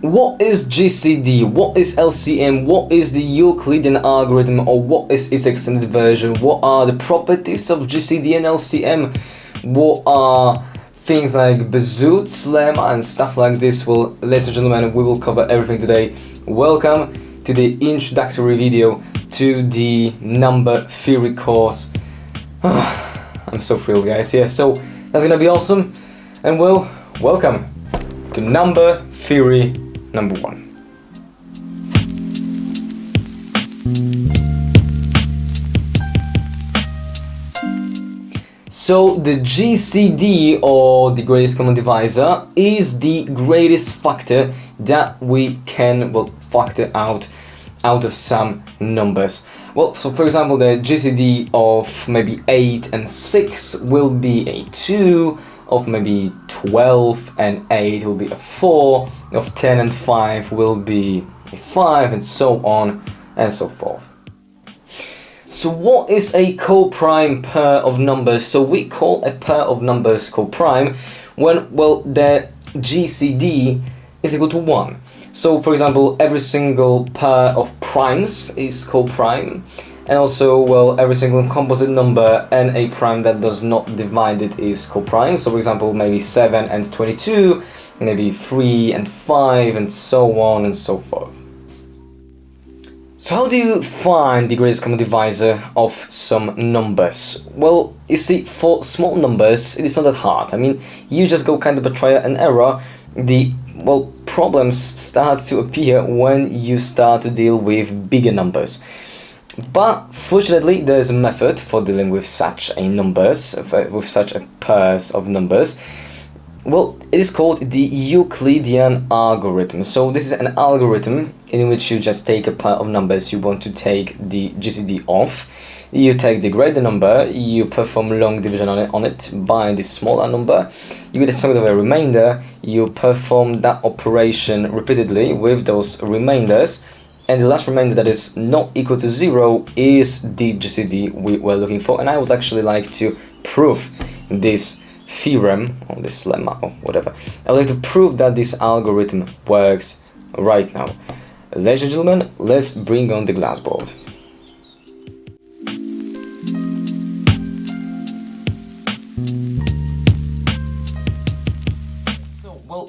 what is GCD? What is LCM? What is the Euclidean algorithm, or what is its extended version? What are the properties of GCD and LCM? What are things like Bezout's lemma and stuff like this? Well, ladies and gentlemen, we will cover everything today. Welcome to the introductory video to the number theory course. I'm so thrilled, guys. Yeah, so that's gonna be awesome. And well, welcome to number theory number 1. So the GCD, or the greatest common divisor, is the greatest factor that we can, well, factor out of some numbers. Well, so for example, the GCD of maybe 8 and 6 will be a 2, of maybe 12 and 8 will be a 4, of 10 and 5 will be a 5, and so on and so forth. So what is a co-prime pair of numbers? So we call a pair of numbers co-prime when, well, the GCD is equal to 1. So for example, every single pair of primes is co-prime, and also, well, every single composite number and a prime that does not divide it is co-prime. So for example, maybe 7 and 22, maybe 3 and 5, and so on and so forth. So how do you find the greatest common divisor of some numbers? Well, you see, for small numbers, it is not that hard. I mean, you just go kind of a trial and error. The, well, problems start to appear when you start to deal with bigger numbers. But fortunately, there is a method for dealing with such a numbers, with such a pairs of numbers. Well, it is called the Euclidean algorithm. So this is an algorithm in which you just take a pair of numbers you want to take the GCD of. You take the greater number, you perform long division on it by the smaller number, you get a sum of a remainder, you perform that operation repeatedly with those remainders, and the last remainder that is not equal to 0 is the GCD we were looking for. And I would actually like to prove this theorem, or this lemma, or whatever. I would like to prove that this algorithm works right now. Ladies and gentlemen, let's bring on the glassboard.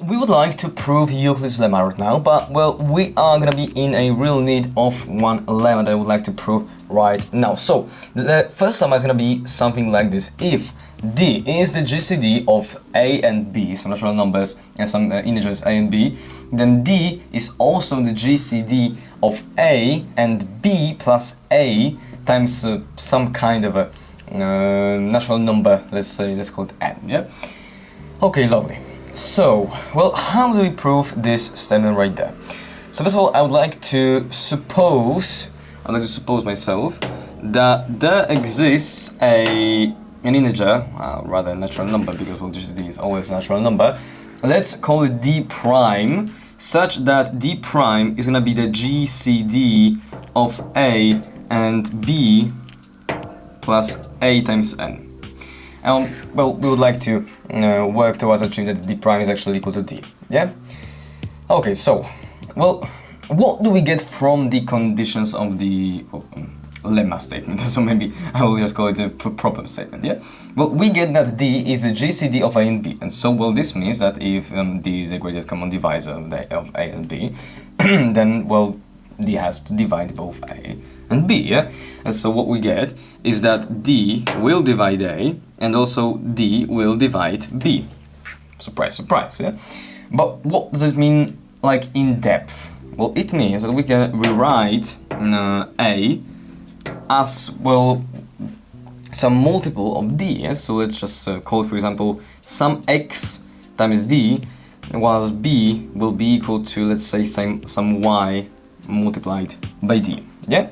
We would like to prove Euclid's lemma right now, but well, we are gonna be in a real need of one lemma that I would like to prove right now. So the first lemma is gonna be something like this: if D is the GCD of A and B, some natural numbers and some integers A and B, then D is also the GCD of A and B plus A times some kind of a natural number. Let's call it n. Yeah. Okay, lovely. So, well, how do we prove this statement right there? So first of all, I would like to suppose myself that there exists an integer, rather a natural number, because well, GCD is always a natural number. Let's call it D prime, such that D prime is gonna be the GCD of A and B plus A times n. Well, we would like to work towards achieving that D prime is actually equal to D, yeah? Okay, so, well, what do we get from the conditions of the lemma statement? So maybe I will just call it a problem statement, yeah? Well, we get that D is a GCD of A and B, and so, well, this means that if D is the greatest common divisor of A and B, then, well, D has to divide both A and B, yeah? And so what we get is that D will divide A, and also D will divide B. Surprise, surprise, yeah? But what does it mean, like, in depth? Well, it means that we can rewrite A as, well, some multiple of D, yeah? So let's just call it, for example, some X times D, whilst B will be equal to, let's say, some Y multiplied by D, yeah?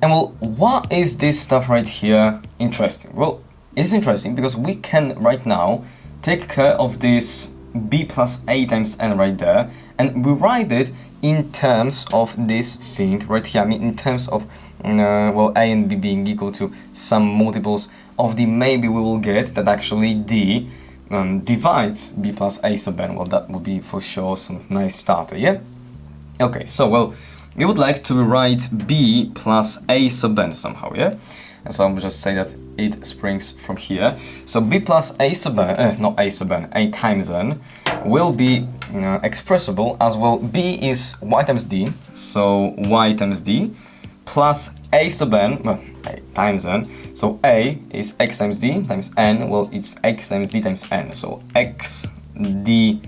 And well, what is this stuff right here interesting? Well, it's interesting because we can right now take care of this B plus A times n right there and rewrite it in terms of this thing right here. I mean, in terms of well, A and B being equal to some multiples of the maybe we will get that actually D divides b plus a sub n, well, that would be for sure some nice starter, yeah? Okay, so, well, we would like to write b plus a sub n somehow, yeah? And so I'm just say that it springs from here. So b plus a sub n, not a sub n, a times n, will be expressible as, well, b is y times d, so y times d, plus a sub n, well, a times n, so a is x times d times n, well, it's x times d times n, so x d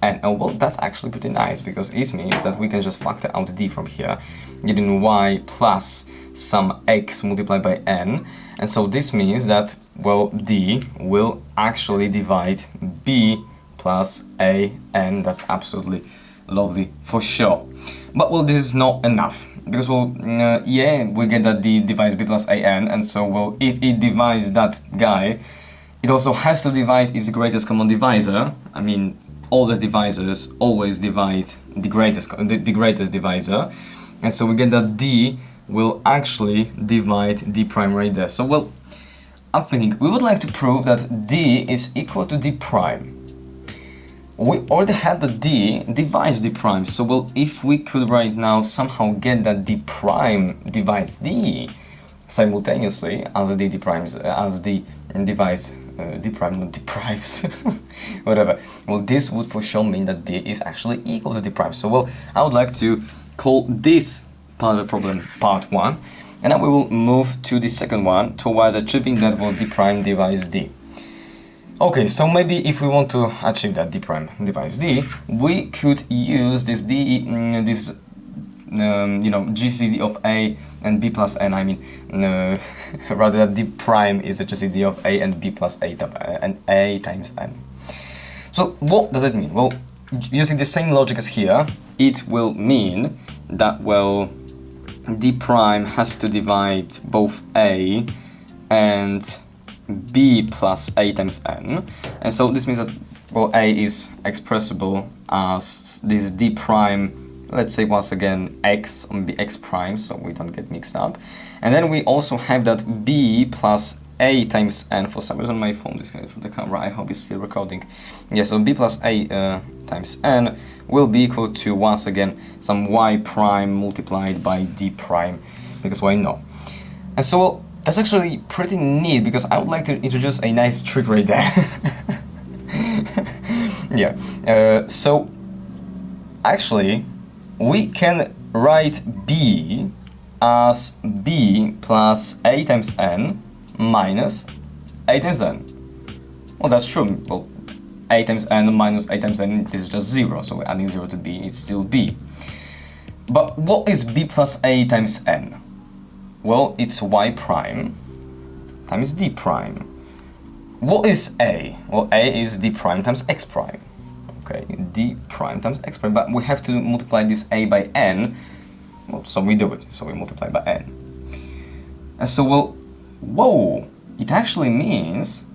n. Oh, well, that's actually pretty nice, because it means that we can just factor out d from here, getting y plus some x multiplied by n, and so this means that, well, d will actually divide b plus a n. That's absolutely lovely for sure. But, well, this is not enough, because, well, yeah, we get that d divides b plus a n, and so, well, if it divides that guy, it also has to divide its greatest common divisor. I mean, all the divisors always divide the greatest divisor, and so we get that d will actually divide d prime right there. So, well, I'm thinking we would like to prove that d is equal to d prime. We already have that d divides d prime, so, well, if we could right now somehow get that d prime divides d simultaneously as d divides d prime, not deprives, whatever. Well, this would for sure mean that d is actually equal to d prime. So, well, I would like to call this part of the problem part 1, and then we will move to the second one towards achieving that, well, d prime divides d. Okay, so maybe if we want to achieve that d prime divides d, we could use this GCD of a and b plus n. I mean, rather that d prime is the GCD of a and b plus a and a times n. So what does it mean? Well, using the same logic as here, it will mean that, well, d prime has to divide both a and b plus a times n, and so this means that, well, a is expressible as this d prime, let's say once again x on b x prime, so we don't get mixed up, and then we also have that b plus a times n. For some reason my phone disconnected from the camera, I hope it's still recording. Yeah, so b plus a times n will be equal to, once again, some y prime multiplied by d prime, because why not? And so, well, that's actually pretty neat, because I would like to introduce a nice trick right there. Yeah, so actually we can write b as b plus a times n minus a times n. Well, that's true. Well, a times n minus a times n, this is just 0, so we're adding 0 to b, it's still b. But what is b plus a times n? Well, it's y prime times d prime. What is a? Well, a is d prime times x prime. Okay, d prime times x prime, but we have to multiply this a by n. Well, so we do it, so we multiply by n. And so, well, whoa, it actually means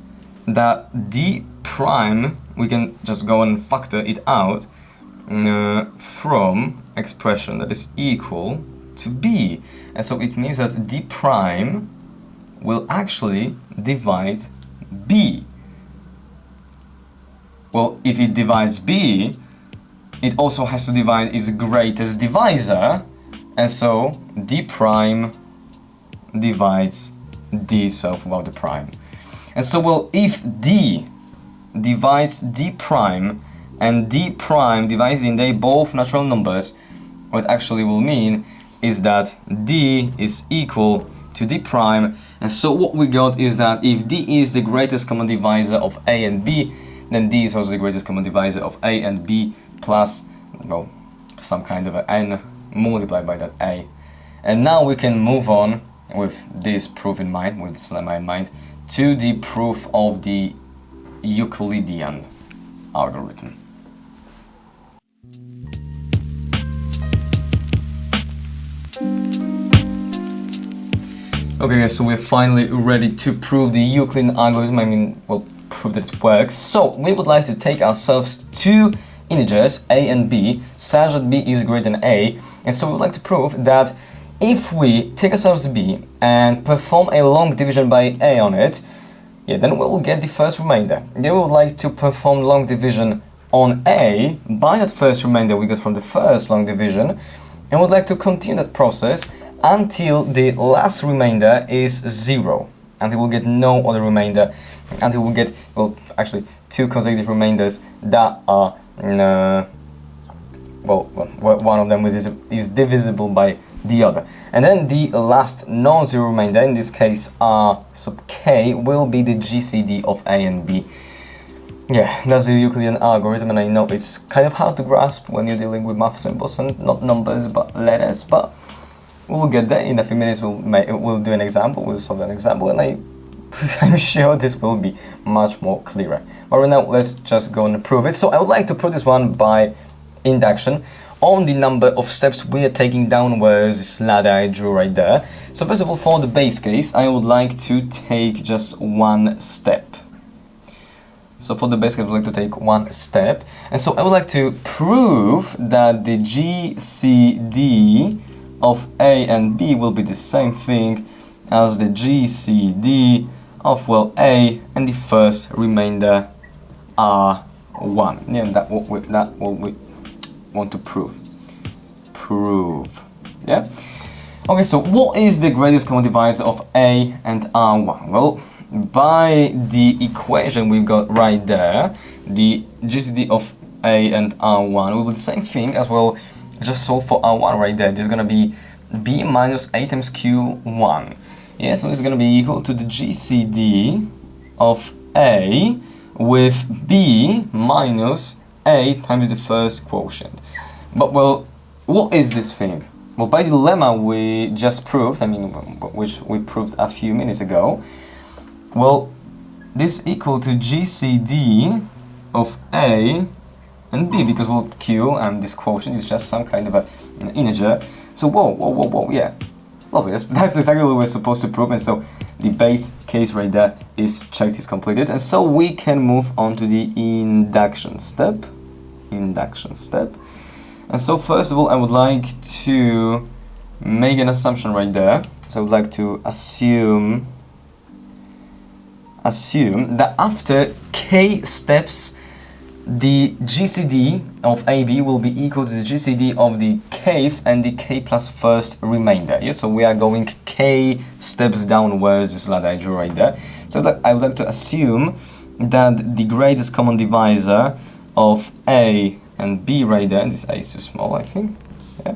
that d prime, we can just go and factor it out from expression that is equal to b. And so it means that d prime will actually divide b. Well, if it divides b, it also has to divide its greatest divisor, and so d prime divides d itself without the prime. And so, well, if d divides d prime and d prime divides in they both natural numbers, what it actually will mean is that d is equal to d prime. And so what we got is that if d is the greatest common divisor of a and b, then d is also the greatest common divisor of a and b plus, well, some kind of an n multiplied by that a. And now we can move on with this proof in mind, with this lemma in mind, to the proof of the Euclidean algorithm. Okay guys, so we're finally ready to prove the Euclidean algorithm, well, prove that it works. So we would like to take ourselves two integers, a and b, such that b is greater than a, and so we would like to prove that if we take ourselves b and perform a long division by a on it, Yeah, then we'll get the first remainder. Then we would like to perform long division on A by that first remainder we got from the first long division, and would like to continue that process until the last remainder is 0, until we'll get no other remainder, until we get, well, actually 2 consecutive remainders that are, one of them is divisible by the other. And then the last non-zero remainder, in this case R sub k, will be the GCD of A and B. Yeah, that's the Euclidean algorithm, and I know it's kind of hard to grasp when you're dealing with math symbols and not numbers but letters, but we'll get there. In a few minutes we'll do an example, we'll solve an example, and I'm sure this will be much more clearer. But right now, let's just go and prove it. So I would like to prove this one by induction on the number of steps we are taking downwards this ladder I drew right there. So first of all, for the base case, I would like to take just one step. So for the base case, I would like to take one step. And so I would like to prove that the GCD of A and B will be the same thing as the GCD of, well, A and the first remainder R1. Yeah, that's what we want to prove. Yeah? Okay, so what is the greatest common divisor of A and R1? Well, by the equation we've got right there, the GCD of A and R1 will be the same thing as well. Just solve for R1 right there. There's gonna be B minus A times Q1. Yeah, so it's gonna be equal to the GCD of A with B minus A times the first quotient. But, well, what is this thing? Well, by the lemma we just proved, which we proved a few minutes ago, well, this is equal to GCD of A and B, because, well, Q and this quotient is just some kind of an integer. So, whoa, yeah. Lovely, that's exactly what we're supposed to prove, and so the base case right there is checked, is completed, and so we can move on to the induction step. And so first of all, I would like to make an assumption right there. So I would like to assume that after k steps, the GCD of AB will be equal to the GCD of the kth and the k plus first remainder. Yeah, so we are going k steps downwards, this ladder I drew right there. So I would like to assume that the greatest common divisor of A and B right there, and this A is too small, I think, yeah,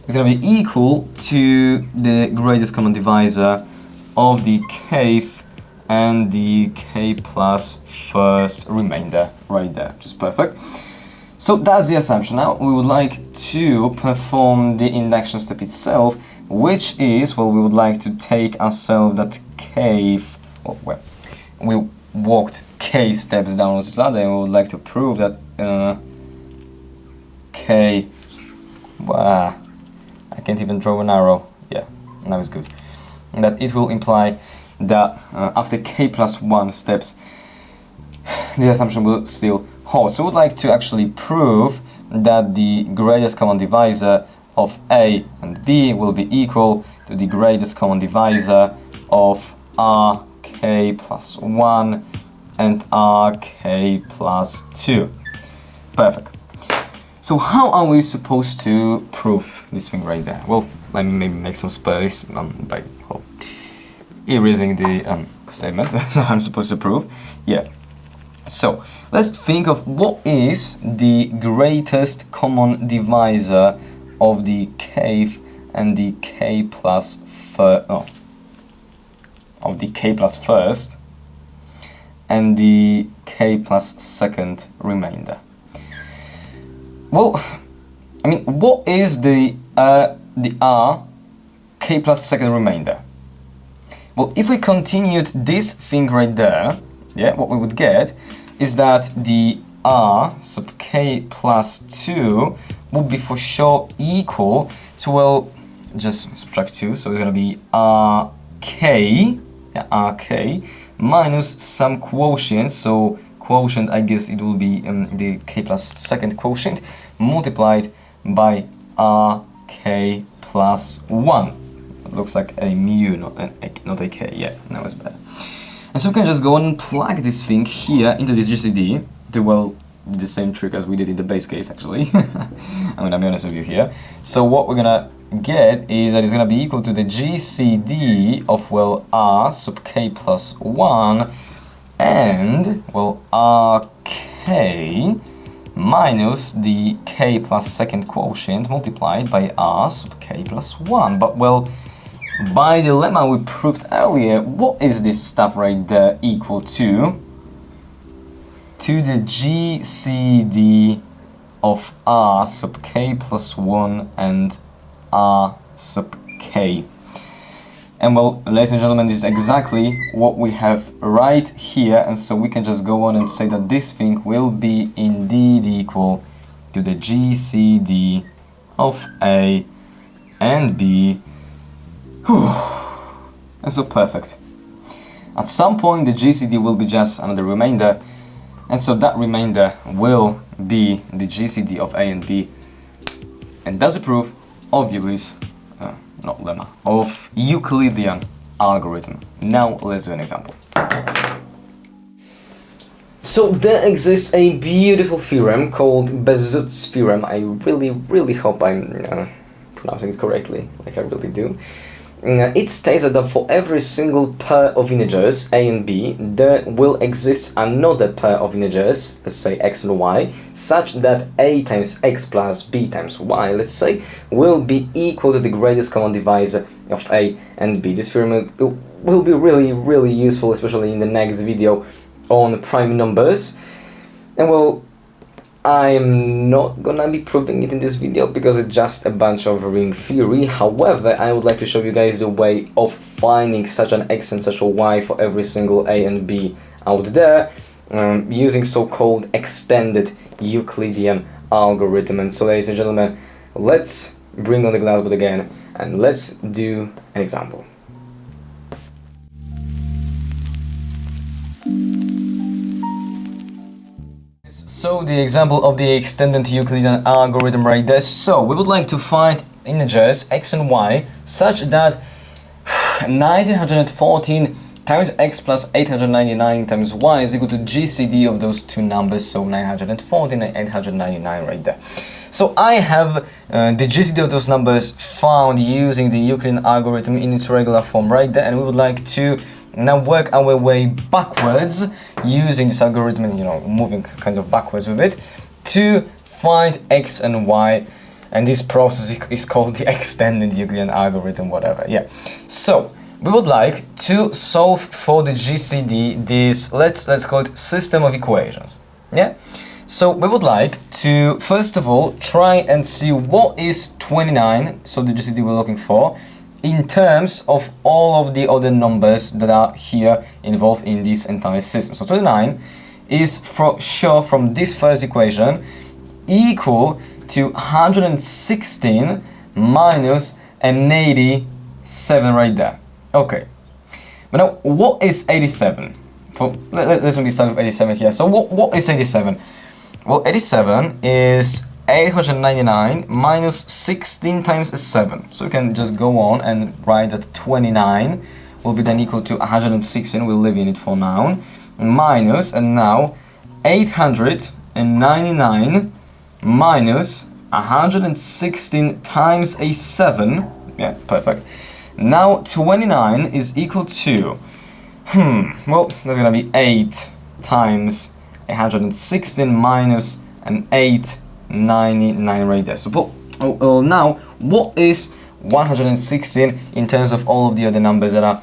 is going to be equal to the greatest common divisor of the kth and the k plus first remainder right there, which is perfect. So that's the assumption. Now we would like to perform the induction step itself, which is, well, we would like to take ourselves that kth, well, we walked k steps down this ladder, and we would like to prove that k, wow, I can't even draw an arrow, yeah, now it's good, and that it will imply that after k plus 1 steps, the assumption will still hold. So we would like to actually prove that the greatest common divisor of A and B will be equal to the greatest common divisor of RK plus 1 and RK plus 2. Perfect. So how are we supposed to prove this thing right there? Well, let me maybe make some space by erasing the statement I'm supposed to prove. Yeah. So let's think of what is the greatest common divisor of the kth and the k plus of the k plus first and the k plus second remainder. Well, I mean, what is the r k plus second remainder? Well, if we continued this thing right there, yeah, what we would get is that the r sub k plus 2 would be for sure equal to, well, just subtract 2, so it's going to be rk, yeah, rk, minus some quotient, so quotient, I guess it will be the k plus second quotient, multiplied by rk plus 1. It looks like a mu, not a k, yeah, now it's better. And so we can just go and plug this thing here into this GCD, do well the same trick as we did in the base case actually. I'm gonna be honest with you here. So what we're gonna get is that it's gonna be equal to the GCD of, well, R sub k plus 1 and, well, RK minus the k plus second quotient multiplied by R sub k plus 1. But, well, by the lemma we proved earlier, what is this stuff right there equal to? To the GCD of R sub k plus 1 and R sub k. And, well, ladies and gentlemen, this is exactly what we have right here, and so we can just go on and say that this thing will be indeed equal to the GCD of A and B. And so perfect. At some point the GCD will be just another remainder, and so that remainder will be the GCD of A and B, and that's a proof of Euclid's, not lemma, of Euclidean algorithm. Now let's do an example. So there exists a beautiful theorem called Bézout's theorem. I really hope I'm pronouncing it correctly, like I really do. It states that for every single pair of integers, a and b, there will exist another pair of integers, let's say x and y, such that a times x plus b times y, let's say, will be equal to the greatest common divisor of a and b. This theorem will be really useful, especially in the next video on prime numbers. And, well, I'm not gonna be proving it in this video because it's just a bunch of ring theory. However, I would like to show you guys the way of finding such an x and such a y for every single a and b out there, using so-called extended Euclidean algorithm. And so, ladies and gentlemen, let's bring on the glassboard again and let's do an example. So the example of the extended Euclidean algorithm right there. So we would like to find integers x and y such that 1914 times x plus 899 times y is equal to GCD of those two numbers, so 914 and 899 right there. So I have the GCD of those numbers found using the Euclidean algorithm in its regular form right there, and we would like to now work our way backwards using this algorithm and, you know, moving kind of backwards with it to find x and y, and this process is called the extended Euclidean algorithm, whatever. Yeah. So we would like to solve for the GCD this, let's call it system of equations. Yeah. So we would like to first of all try and see what is 29, so the GCD we're looking for, in terms of all of the other numbers that are here involved in this entire system. So 29 is for sure from this first equation equal to 116 minus an 87 right there. Okay. But now what is 87? Let's maybe start with 87 here. So what is 87? Well, 87 is 899 minus 16 times 7. So we can just go on and write that 29 will be then equal to 116, we'll leave in it for now, minus, and now 899 minus 116 times a 7, yeah, perfect. Now 29 is equal to, well, that's gonna be 8 times 116 minus an 899 right there. So now what is 116 in terms of all of the other numbers that are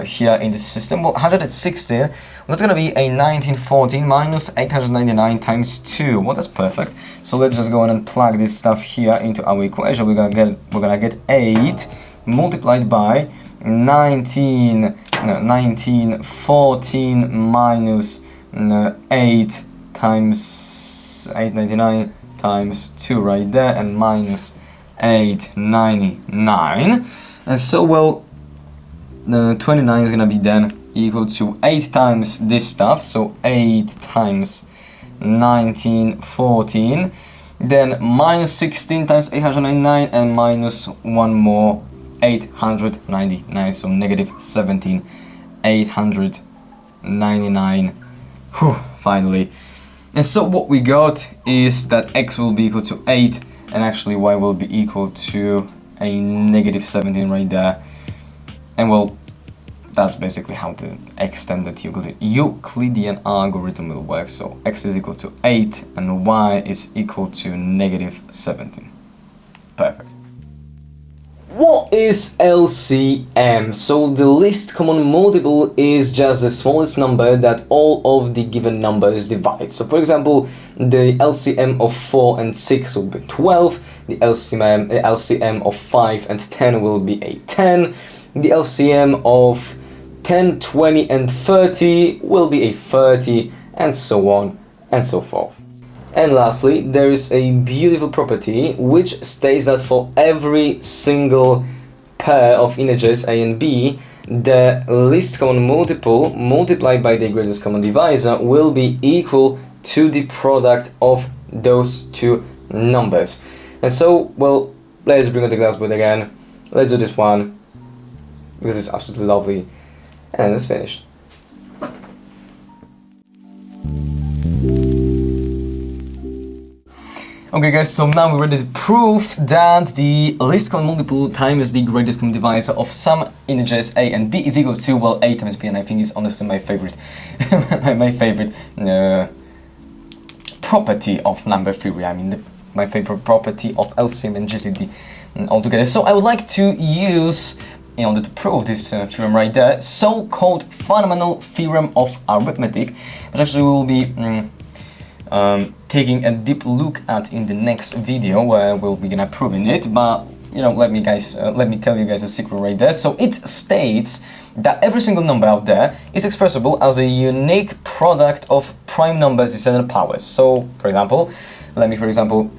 here in the system? Well, 116, that's gonna be a 1914 minus 899 times 2. Well, that's perfect. So let's just go on and plug this stuff here into our equation. We're gonna get 8 multiplied by 1914 minus 8 times 899 times 2 right there, and minus 899. And so, well, the 29 is gonna be then equal to 8 times this stuff, so 8 times 1914, then minus 16 times 899, and minus one more 899, so negative 17, 800 99. Whew, finally. And so what we got is that x will be equal to 8 and actually y will be equal to a negative 17 right there. And well, that's basically how the extended Euclidean algorithm will work. So x is equal to 8 and y is equal to negative 17. Perfect. What is LCM? So the least common multiple is just the smallest number that all of the given numbers divide. So for example, the LCM of 4 and 6 will be 12, the LCM of 5 and 10 will be a 10, the LCM of 10, 20 and 30 will be a 30, and so on and so forth. And lastly, there is a beautiful property which states that for every single pair of integers a and b, the least common multiple multiplied by the greatest common divisor will be equal to the product of those two numbers. And so, well, let's bring out the glassboard again. Let's do this one because it's absolutely lovely, and it's finished. Okay guys, so now we're ready to prove that the least common multiple times the greatest common divisor of some integers a and b is equal to, well, a times b, and I think it's honestly my favorite my favorite property of number theory. I mean, my favorite property of LCM and GCD altogether. So I would like to use, in order to prove this theorem right there, so-called fundamental theorem of arithmetic, which actually we will be taking a deep look at in the next video, where we'll be gonna proving it. But you know, let me tell you guys a secret right there. So it states that every single number out there is expressible as a unique product of prime numbers in certain powers. So for example, let me for example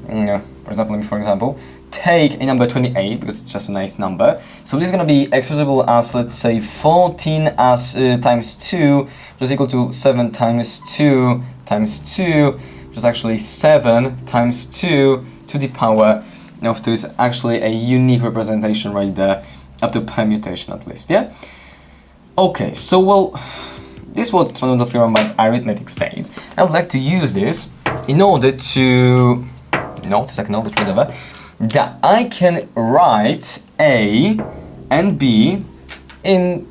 take a number 28, because it's just a nice number. So this is going to be expressible as, let's say, 14 as times 2, which is equal to 7 times 2 times 2, which is actually 7 times 2 to the power of 2. Is actually a unique representation right there, up to permutation at least, yeah? Okay, so well, this is what fundamental theorem by arithmetic states. I would like to use this in order to acknowledge whatever, that I can write A and B in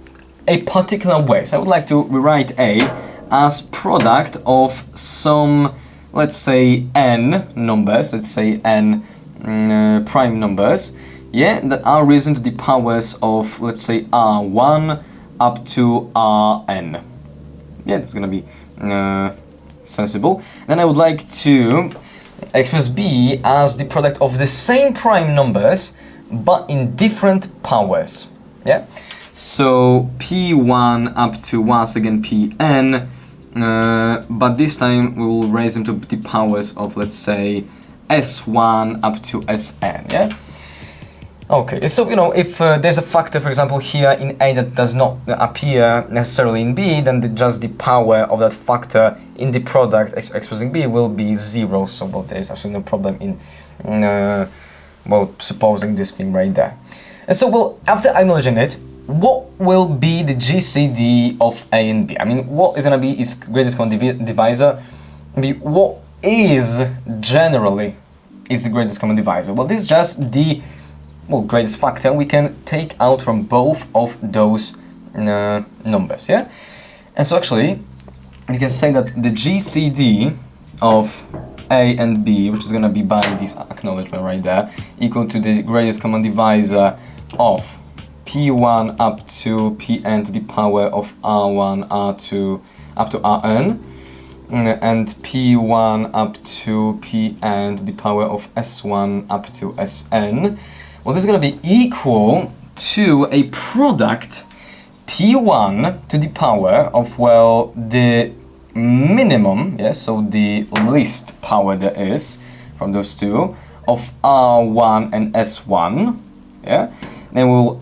a particular way. So I would like to rewrite A as product of some, let's say, n numbers, let's say n prime numbers, yeah, that are risen to the powers of, let's say, R1 up to Rn. Yeah, that's gonna be sensible. Then I would like to express B as the product of the same prime numbers but in different powers, yeah? So P1 up to, once again, Pn, but this time we will raise them to the powers of, let's say, S1 up to Sn, yeah? Okay, so, you know, if there's a factor, for example, here in A that does not appear necessarily in B, then just the power of that factor in the product expressing B will be 0. So, well, there's absolutely no problem in, well, supposing this thing right there. And so, well, after acknowledging it, what will be the GCD of A and B? I mean, what is going to be its greatest common divisor? What is generally is the greatest common divisor? Well, this is just the greatest factor we can take out from both of those numbers, yeah? And so actually, we can say that the GCD of A and B, which is going to be by this acknowledgement right there, equal to the greatest common divisor of P1 up to Pn to the power of R1, R2, up to Rn, and P1 up to Pn to the power of S1 up to Sn. Well, this is going to be equal to a product P1 to the power of, well, the minimum, yes, so the least power there is from those two, of R1 and S1, yeah? Then we'll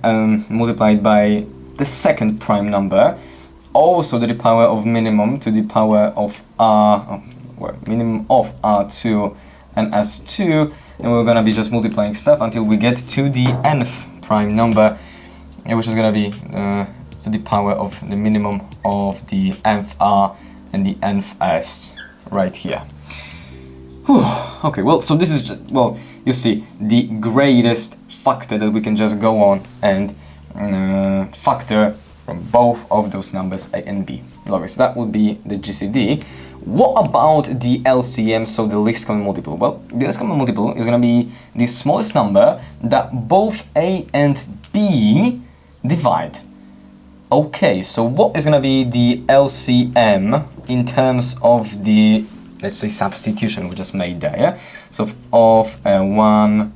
multiply it by the second prime number, also to the power of minimum to the power of minimum of R2 and S2, and we're gonna be just multiplying stuff until we get to the nth prime number, which is gonna be to the power of the minimum of the nth r and the nth s right here. Whew. Okay, well, so this is just, well, you see, the greatest factor that we can just go on and factor from both of those numbers a and b. Lovely, so that would be the GCD. What about the LCM, so the least common multiple? Well, the least common multiple is going to be the smallest number that both a and b divide. Okay, so what is going to be the LCM in terms of the, let's say, substitution we just made there, yeah? So of P1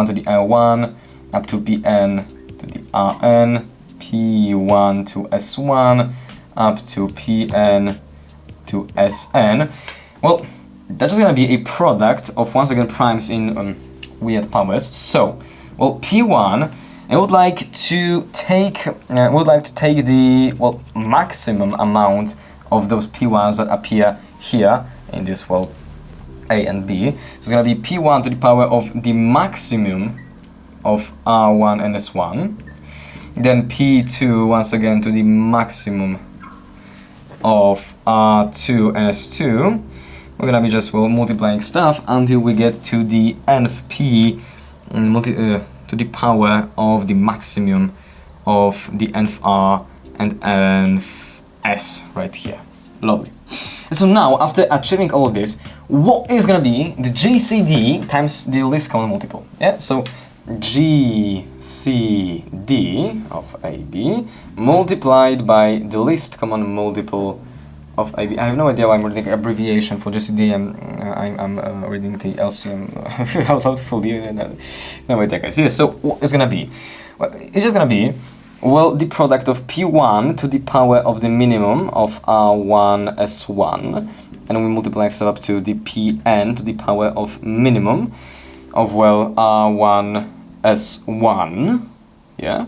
to the L1 up to Pn to the Rn, P1 to S1 up to Pn to Sn. Well, that's just going to be a product of, once again, primes in weird powers. So, well, P1, I would like to take the, well, maximum amount of those P1s that appear here in this, well, A and B. So it's going to be P1 to the power of the maximum of R1 and S1. Then P2, once again, to the maximum of R2 and S2. We're going to be just, well, multiplying stuff until we get to the nth P to the power of the maximum of the nth R and nth S right here. Lovely. So now, after achieving all of this, what is going to be the GCD times the least common multiple? Yeah, so GCD of AB multiplied by the least common multiple of AB. I have no idea why I'm reading abbreviation for GCD. I'm reading the LCM out loud fully. No idea, guys. Yeah, so what is going to be? Well, it's just going to be, well, the product of P1 to the power of the minimum of R1 S1, and we multiply stuff up to the Pn to the power of minimum of, well, R1 S1, yeah,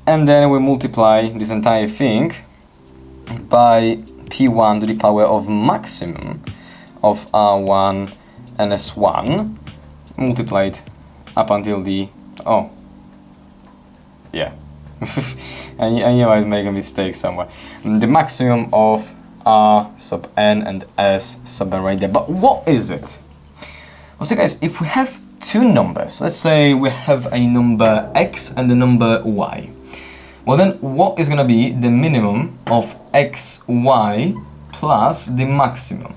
and then we multiply this entire thing by P1 to the power of maximum of R1 and S1, multiplied up until the, oh, yeah, I knew I'd make a mistake somewhere. The maximum of R sub n and S sub n right there. But what is it? Well, so guys, if we have two numbers, let's say we have a number x and the number y. Well then, what is going to be the minimum of xy plus the maximum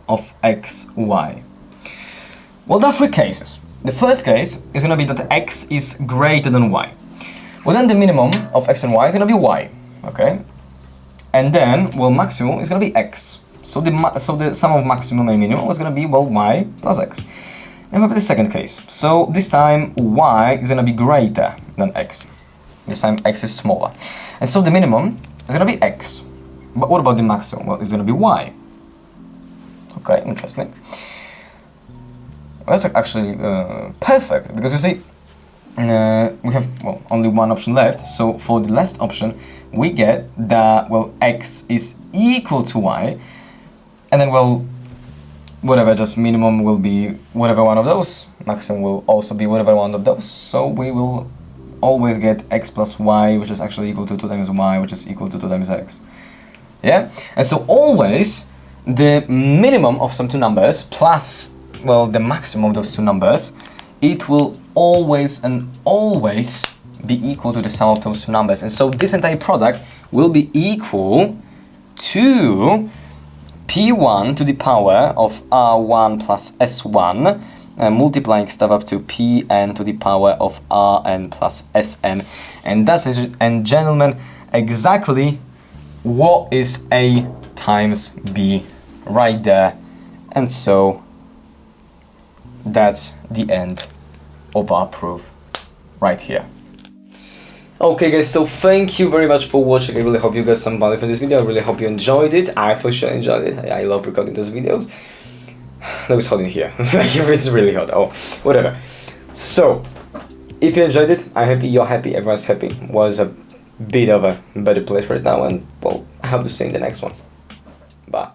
of xy? Well, there are three cases. The first case is going to be that x is greater than y. Well then, the minimum of x and y is going to be y, okay? And then, well, maximum is going to be x. So the sum of maximum and minimum is going to be, well, y plus x. And we have the second case. So this time y is going to be greater than x. This time x is smaller. And so the minimum is going to be x. But what about the maximum? Well, it's going to be y. Okay, interesting. Well, that's actually perfect, because you see, we have, well, only one option left. So for the last option, we get that, well, x is equal to y. And then, well, whatever, just minimum will be whatever one of those. Maximum will also be whatever one of those. So we will always get x plus y, which is actually equal to 2 times y, which is equal to 2 times x. Yeah? And so always the minimum of some two numbers plus, well, the maximum of those two numbers, it will always and always be equal to the sum of those two numbers. And so this entire product will be equal to P1 to the power of R1 plus S1, multiplying stuff up to Pn to the power of Rn plus Sn. And that's, ladies and gentlemen, exactly what is A times B right there. And so that's the end of our proof right here. Okay guys, so thank you very much for watching. I really hope you got some value from this video. I really hope you enjoyed it. I for sure enjoyed it. I love recording those videos. It was hot in here. It's really hot. Oh, whatever. So, if you enjoyed it, I'm happy, you're happy, everyone's happy. It was a bit of a better place right now, and well, I hope to see you in the next one. Bye.